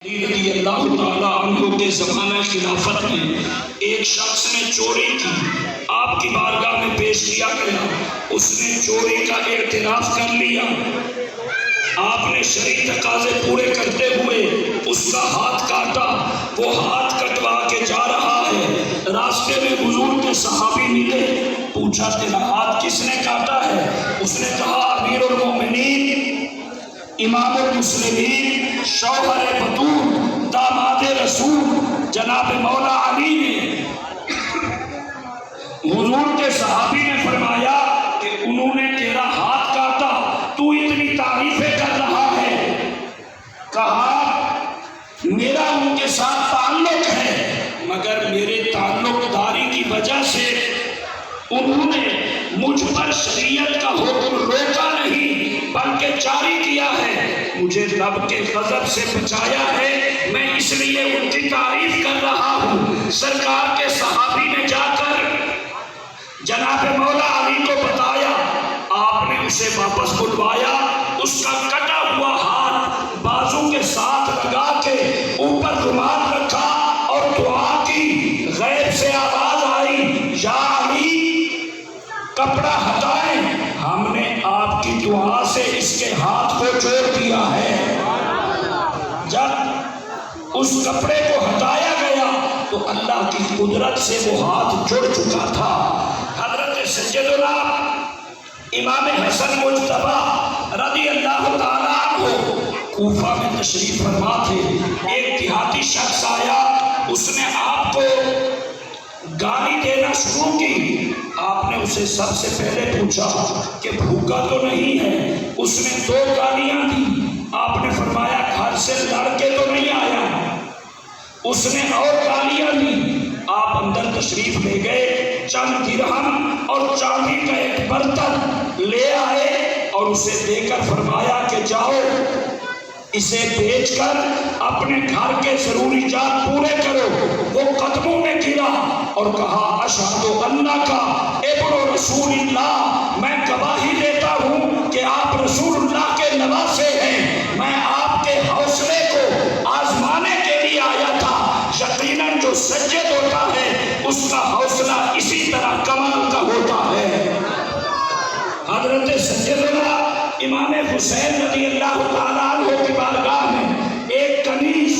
رضی اللہ تعالیٰ عنہ کے زمانہ خلافت میں ایک شخص نے چوری کی، آپ کی بارگاہ میں پیش کیا گیا، اس نے چوری کا اعتراف کر لیا۔ آپ نے شرعی تقاضے پورے کرتے ہوئے اس کا ہاتھ کاٹا، وہ ہاتھ کٹوا کے جا رہا ہے، راستے میں حضور کے صحابی ملے، پوچھا تیرا ہاتھ کس نے کاٹا ہے؟ اس نے کہا امیر المومنین، امام المسلمین، شوہر بطول، داماد رسول جناب مولا علی نے۔ حضور کے صحابی نے فرمایا کہ انہوں نے تیرا ہاتھ کاٹا، تو اتنی تعریفیں کر رہا ہے۔ کہا میرا ان کے ساتھ تعلق ہے، مگر میرے تعلق داری کی وجہ سے انہوں نے مجھ پر شریعت کا حکم روکا نہیں بلکہ جاری کیا ہے، مجھے رب کے غضب سے بچایا ہے، میں اس لیے ان کی تعریف کر رہا ہوں۔ سرکار کے صحابی نے جا کر جناب مولا علی کو بتایا، آپ نے اسے واپس بلوایا، اس کا کٹا ہوا ہاتھ بازو کے ساتھ لگا کے اوپر رومال رکھا اور دعا کی۔ غیب سے آواز آئی، یا علی کپڑا ہٹائیں، ہم نے آپ کی دعا سے اس کے ہاتھ کو جوڑ دیا ہے۔ جب اس کپڑے کو ہٹایا گیا تو اللہ کی قدرت سے وہ ہاتھ جڑ چکا تھا۔ حضرت سیدنا امام حسن مجتبی رضی اللہ تعالیٰ عنہ کوفہ میں تشریف فرما تھے، ایک دیہاتی شخص آیا، اس نے آپ کو گالی دینا شروع کی۔ آپ نے اسے سب سے پہلے پوچھا کہ بھوکا تو نہیں ہے؟ اس نے 2 گالیاں دی۔ آپ نے فرمایا گھر سے لڑ کے تو نہیں آیا؟ اس نے اور گالیاں دی۔ آپ اندر تشریف لے گئے، چند درہم اور چاندی کا ایک برتن لے آئے اور اسے دے کر فرمایا کہ جاؤ اسے بیچ کر اپنے گھر کے ضروری جات پورے کرو۔ وہ قدموں میں گرا اور کہا اشہد انک ابن رسول اللہ، میں گواہی دیتا ہوں کہ آپ رسول اللہ کے نواسے ہیں، میں آپ کے حوصلے کو آزمانے کے لیے آیا تھا، یقیناً جو سجد ہوتا ہے اس کا حوصلہ اسی طرح کمال کا ہوتا ہے۔ حضرت سیدنا امام حسین رضی اللہ تعالیٰ عنہ کی بارگاہ میں ایک کنیز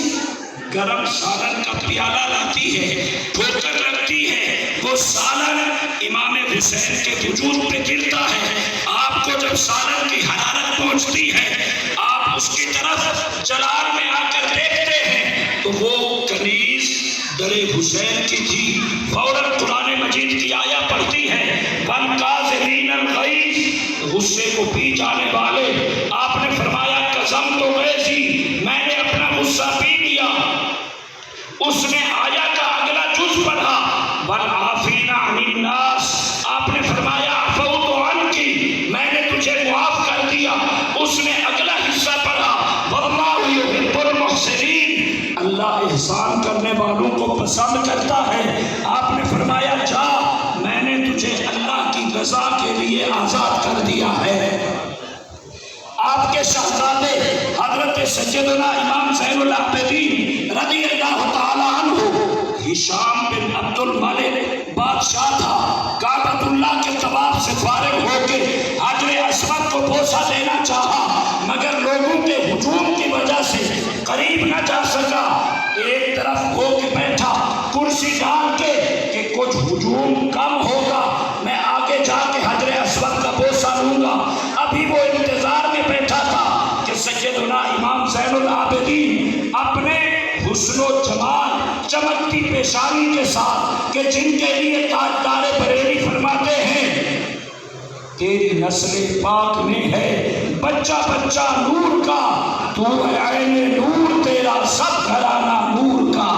گرم سالن کا پیالہ لاتی ہے، ٹھوکر لگتی ہے، وہ سالن امام حسین کے وجود پہ گرتا ہے۔ آپ کو جب سالن کی حرارت پہنچتی ہے، آپ اس کی طرف جلال میں آ کر دیکھتے ہیں تو وہ کنیز در حسین کی تھی۔ فوراً قرآن مجید کی آیا پڑھتی ہے، وَالْقَاذِمِينَ الْغَيْظَ، غصے کو پی جانے والے۔ آپ نے فرمایا قسم تو غیظی، میں نے اپنا غصہ پی لیا۔ اس نے آیا کا اگلا جز پڑھا، وَالْعَافِينَ عَنِ النَّاسِ، آپ نے فرمایا عَفَوْتُ عَنْكِ، میں نے تجھے معاف کر دیا۔ اس نے اگلا حصہ پڑھا، وَاللَّهُ يُحِبُّ الْمُحْسِنِينَ، اللہ احسان کرنے والوں کو پسند کرتا ہے۔ آپ نے فرمایا جا، میں نے تجھے اللہ کی رضا کے لیے آزاد کر دیا ہے۔ آپ کے شہزادے حضرت سیدنا امام زین العابدین رضی اللہ تعالیٰ عنہ، ہشام بن عبد الملک بادشاہ تھا، کعبۃ اللہ کے طواف سے فارغ ہو کے حجر اسود کو بوسہ دینا چاہا، مگر لوگوں کے ہجوم کی وجہ سے قریب نہ جا سکا۔ ایک طرف ہو کے بیٹھا کرسی ڈال کے کہ کچھ ہجوم کم ہوگا، میں آگے جا کے حجر اسود کا بوسہ لوں گا۔ ابھی وہ انتظار میں بیٹھا تھا کہ سیدنا امام زین العابدین اپنے حسن و جمال چمکتی پیشانی کے ساتھ، کہ جن کے لیے تاجدار بریلی فرماتے ہیں تیری نسل پاک میں ہے بچہ بچہ نور کا، تو ہے عین نور تیرا سب گھرانہ نور کا۔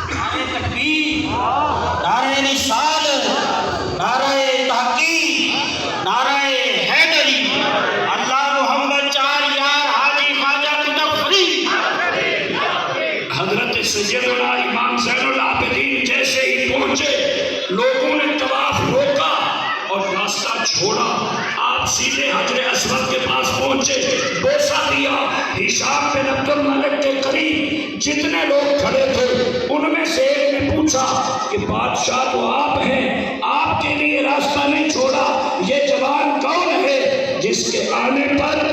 نعرہ تکبیر، نعرہ رسالت، نعرہ تحقیق، نعرہ حیدری، اللہ محمد چار یار حاجی خواجہ قطب فرید۔ حضرت سیدنا امام زین العابدین جیسے ہی پہنچے، لوگوں نے طواف روکا اور راستہ چھوڑا۔ آپ سیدھے حجر اسود کے پاس پہنچے، بوسہ دیا، ہشام بن عبد الملک کے قریب جتنے لوگ کھڑے تھے ان میں سے ایک نے پوچھا کہ بادشاہ تو آپ ہیں، آپ کے لیے راستہ نہیں چھوڑا، یہ جوان کون ہے جس کے آنے پر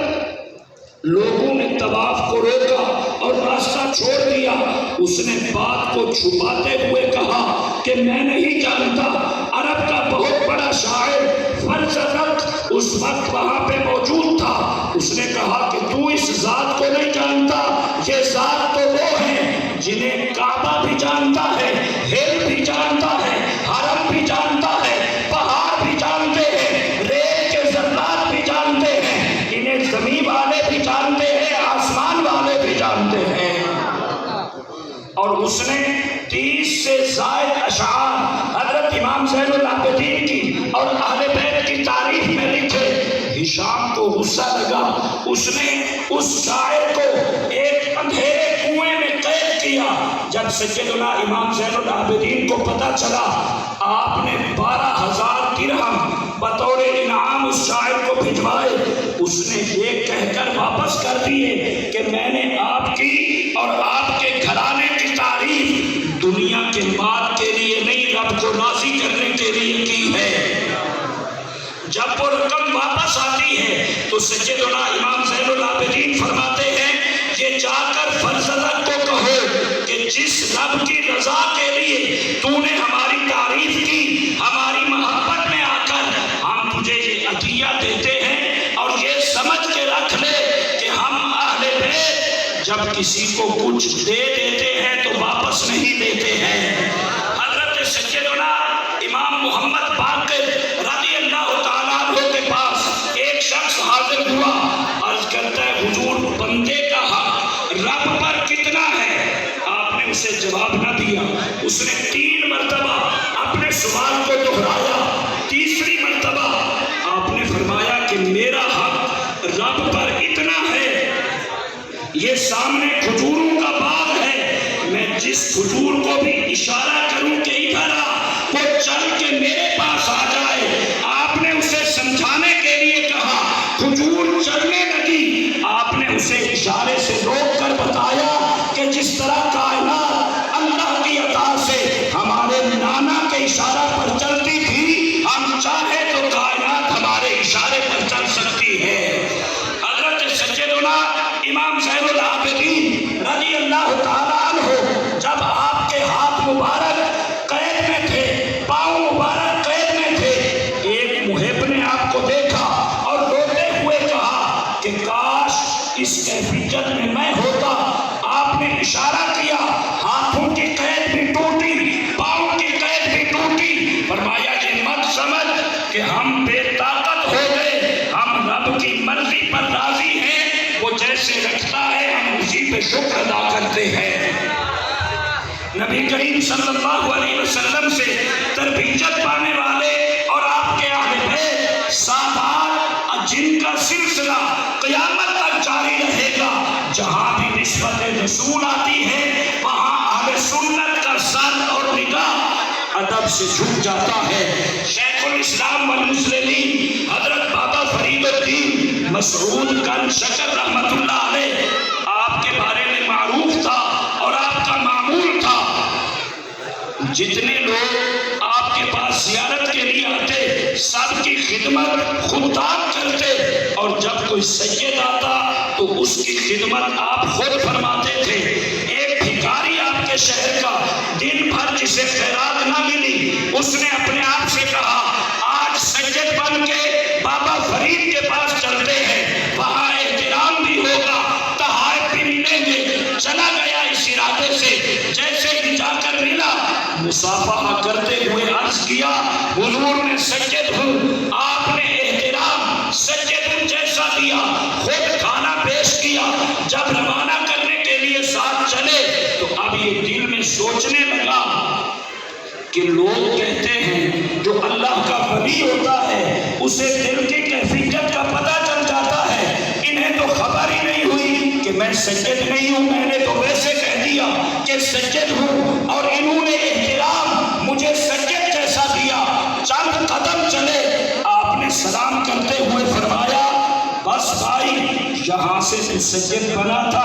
لوگوں نے طواف کو روکا اور راستہ چھوڑ دیا؟ اس نے بات کو چھپاتے ہوئے کہا کہ میں نہیں جانتا، عرب کا بہت بڑا شاعر فرزدق اس وقت وہاں پہ موجود تھا۔ اس نے کہا کہ تو اس ذات کو نہیں جانتا، یہ ذات تو وہ ہے جنہیں کعبہ بھی جانتا ہے، ہل بھی جانتا ہے، حرم بھی جانتا ہے، پہاڑ بھی جانتے ہیں، ریت کے ذرات بھی جانتے ہیں، انہیں زمین والے بھی جانتے ہیں، آسمان والے بھی جانتے ہیں۔ اور اس نے 30 سے زائد اشعار حضرت امام زین العابدین کی اور اہل بیت کی تعریف میں لکھے۔ ہشام کو غصہ لگا، اس نے اس شاعر کو ایک اندھیرے کنویں میں قید کیا۔ جب سیدنا امام زین العابدین کو پتہ چلا، آپ نے 12,000 درہم بطور انعام اس شاعر کو بھجوائے۔ اس نے یہ کہہ کر واپس کر دیے کہ میں نے آپ کی اور آپ کے گھرانے کی تعریف دنیا کے مال کے لیے نہیں، رب کو راضی کرنے کے لیے کی ہے۔ جب وہ رقم واپس آتی ہے تو سیدنا امام زین العابدین فرماتے ہیں کہ جا کر فرزدق کو کہو کہ جس رب کی رضا کے لیے تو نے ہماری تعریف کی، ہماری محبت میں آ کر ہم تجھے یہ عطیہ دیتے ہیں، اور یہ سمجھ کے رکھ لے کہ ہم اہل بیت جب کسی کو کچھ دے دیتے ہیں تو واپس نہیں لیتے ہیں۔ حضرت سیدنا امام محمد باقر رضی اللہ تعالیٰ عنہ کے پاس ایک شخص حاضر ہوا، عرض کرتا ہے حضور بندے کا حق رب پر کتنا ہے؟ آپ نے اسے جواب نہ دیا۔ اس نے 3 مرتبہ اپنے سوال کو دہرایا۔ تیسری مرتبہ آپ نے فرمایا کہ میرا حق رب پر اتنا ہے، یہ سامنے کھجوروں کا باغ ہے، میں جس کھجور کو بھی اشارہ کروں کہ ادھر آ، وہ چل کے میرے پاس آ جائے۔ آپ نے اسے سمجھانے کے لیے کہا، کھجور چلنے لگی۔ آپ نے اسے اشارے سے روک کر بتایا کہ جس طرح کائنات اللہ کی عطا سے ہمارے نانا کے اشارہ پر چلتی تھی، ہم چاہے تو کائنات ہمارے اشارے پر چل سکتی ہے۔ حضرت سیدنا امام زین العابدین رضی اللہ تعالیٰ عنہ جب آپ کے ہاتھ مبارک قید میں تھے، پاؤں مبارک قید میں تھے، ایک محب نے آپ کو دیکھا اور روتے ہوئے کہا کہ کاش اس کیفیت میں ہوتا۔ آپ نے اشارہ کیا، ہاتھوں کی قید بھی ٹوٹی، پاؤں کی قید بھی ٹوٹی۔ فرمایا یہ مت سمجھ کہ ہم بے طاقت ہو گئے، ہم رب کی مرضی پر راضی ہیں، وہ جیسے رکھتا ہے ہم اسی پہ شکر ادا کرتے ہیں۔ نبی کریم صلی اللہ علیہ وسلم سے تربیت پانے والے اور آپ کے اہل بیت سادات جن کا سلسلہ قیامت تک جاری رہے گا، جہاں بھی نسبت رسول آتی ہے وہاں اہل سنت کا سر اور نگاہ ادب سے جھک جاتا ہے۔ شیخ الاسلام والمسلمین حضرت بابا فرید الدین مسعود گنج شکر رحمت اللہ علیہ آپ کے بارے میں معروف تھا اور آپ کا معمول تھا، جتنے لوگ آپ کے پاس زیارت کے لیے آتے سب کی خدمت خوددار کرتے، اور جب کوئی سید آتا تو اس کی خدمت آپ خود فرماتے تھے۔ ایک بھکاری آپ کے شہر کا دن بھر جسے خیرات نہ ملی، اس نے اپنے آپ سے کہا آج سید بن کے بابا فرید کے پاس چلتے ہیں، وہاں احترام بھی ہوگا، تحائف بھی ملیں گے۔ چلا گیا اس ارادے سے، جیسے ہی جا کر ملا مصافحہ کرتے ہوئے عرض کیا حضور میں سید ہوں۔ آپ نے احترام سید جیسا دیا، خود کھانا پیش کیا۔ جب روانہ کرنے کے لیے ساتھ چلے تو اب یہ دل میں سوچنے لگا کہ لوگ کہتے ہیں جو اللہ کا ولی ہوتا ہے اسے دل کی کیفیت کا پتہ چل جاتا ہے، انہیں تو خبر ہی نہیں ہوئی کہ میں سید نہیں ہوں، میں نے تو ویسے کہہ دیا کہ سید ہوں، اور انہوں نے احترام مجھے سید جیسا دیا۔ چند قدم چلے، آپ نے سلام کرتے ہوئے فرمایا بس بھائی، یہاں سے سید بنا تھا،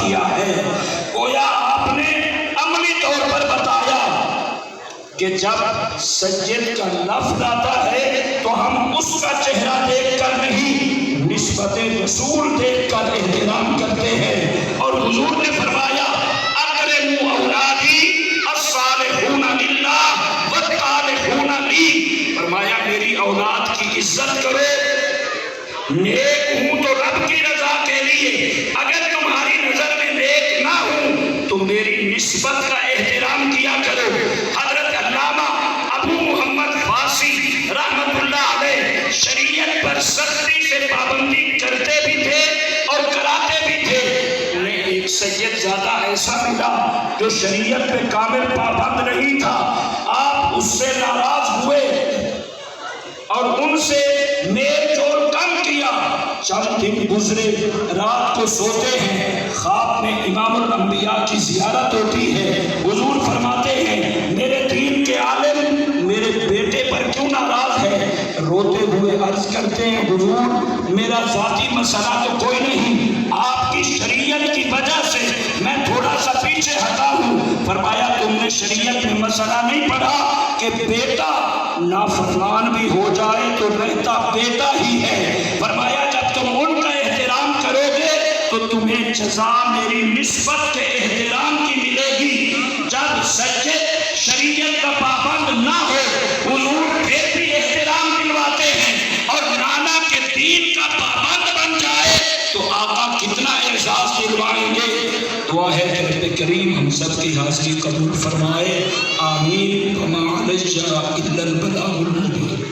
دیا ہے۔ گویا آپ نے عملی طور پر بتایا کہ جب سید کا لفظ آتا ہے تو ہم اس کا چہرہ دیکھ کر نہیں، نسبت رسول دیکھ کر احترام کرتے ہیں۔ اور حضور نے فرمایا اکرموا اولادی الصالحون للہ والطالحون لی، فرمایا میری اولاد کی عزت کرو، نیک ہوں تو رب کی رضا کے لیے، اگر تمہاری نظر میں نیک نہ ہوں تو میری نسبت کا احترام کیا کرو۔ حضرت علامہ ابو محمد فاسی رحمت اللہ علیہ شریعت پر سختی سے پابندی کرتے بھی تھے اور کراتے بھی تھے۔ انہیں ایک سید زیادہ ایسا ملا جو شریعت پہ کامل پابند نہیں تھا، آپ اس سے ناراض ہوئے اور ان سے میل جول کم کیا۔ چند دن گزرے، رات کو سوتے ہیں، خواب میں امام الانبیاء کی زیارت ہوتی ہے۔ حضور فرماتے ہیں میرے دین کے عالم میرے بیٹے پر کیوں ناراض ہے؟ روتے ہوئے عرض کرتے ہیں حضور میرا ذاتی مسئلہ تو کوئی نہیں، آپ کی شریعت کی وجہ سے میں تھوڑا سا پیچھے ہٹا ہوں۔ فرمایا تم نے شریعت میں مسئلہ نہیں پڑھا کہ بیٹا نافرمان بھی ہو جائے تو رہتا بیٹا ہی ہے۔ فرمایا جب تم ان کا احترام کرو گے تو تمہیں جزا میری نسبت کے احترام کی ملے گی۔ جب سجد شریعت کا پابند نہ ہو، حضور پھر بھی احترام دلواتے ہیں، اور نانا کے دین کا پابند بن جائے تو آقا کتنا احساس دلوائیں گے۔ دعا ہے کہ رب کریم ہم سب کی حاضری قبول فرمائے، آمین۔ وما علینا الا البلاغ المبین۔